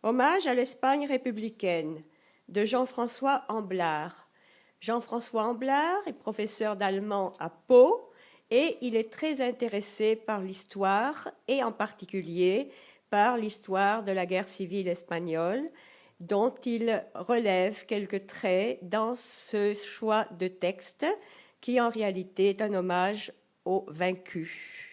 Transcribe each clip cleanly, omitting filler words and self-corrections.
Hommage à l'Espagne républicaine de Jean-François Amblard. Jean-François Amblard est professeur d'allemand à Pau et il est très intéressé par l'histoire et en particulier par l'histoire de la guerre civile espagnole dont il relève quelques traits dans ce choix de texte qui en réalité est un hommage aux vaincus.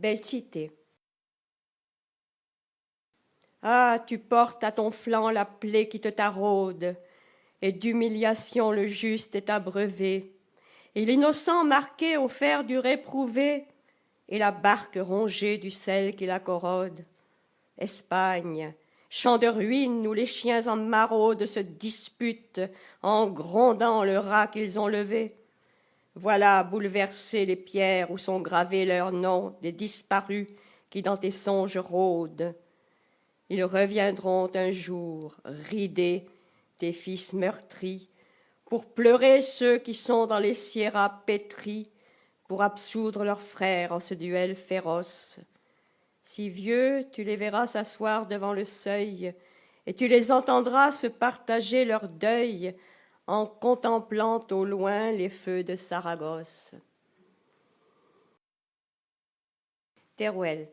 Belchite. Ah, tu portes à ton flanc la plaie qui te taraude, et d'humiliation le juste est abreuvé, et l'innocent marqué au fer du réprouvé, et la barque rongée du sel qui la corrode. Espagne, champ de ruines où les chiens en maraude se disputent en grondant le rat qu'ils ont levé. Voilà bouleversées les pierres où sont gravés leurs noms des disparus qui dans tes songes rôdent. Ils reviendront un jour, ridés, tes fils meurtris, pour pleurer ceux qui sont dans les sierras pétris, pour absoudre leurs frères en ce duel féroce. Si vieux, tu les verras s'asseoir devant le seuil, et tu les entendras se partager leur deuil en contemplant au loin les feux de Saragosse. Teruel.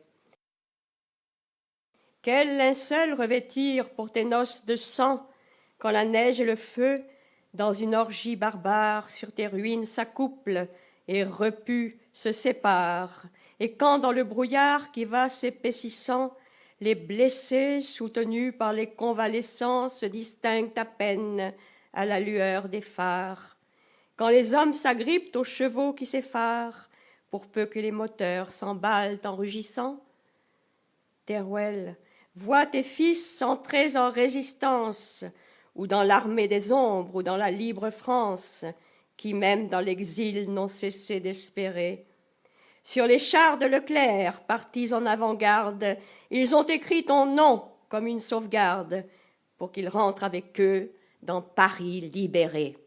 Quel linceul revêtir pour tes noces de sang, quand la neige et le feu, dans une orgie barbare, sur tes ruines s'accouplent et repus se séparent, et quand dans le brouillard qui va s'épaississant, les blessés, soutenus par les convalescents, se distinguent à peine à la lueur des phares, quand les hommes s'agrippent aux chevaux qui s'effarent, pour peu que les moteurs s'emballent en rugissant. Teruel, vois tes fils entrés en résistance, ou dans l'armée des ombres, ou dans la libre France, qui même dans l'exil n'ont cessé d'espérer. Sur les chars de Leclerc, partis en avant-garde, ils ont écrit ton nom comme une sauvegarde, pour qu'ils rentrent avec eux dans Paris libéré.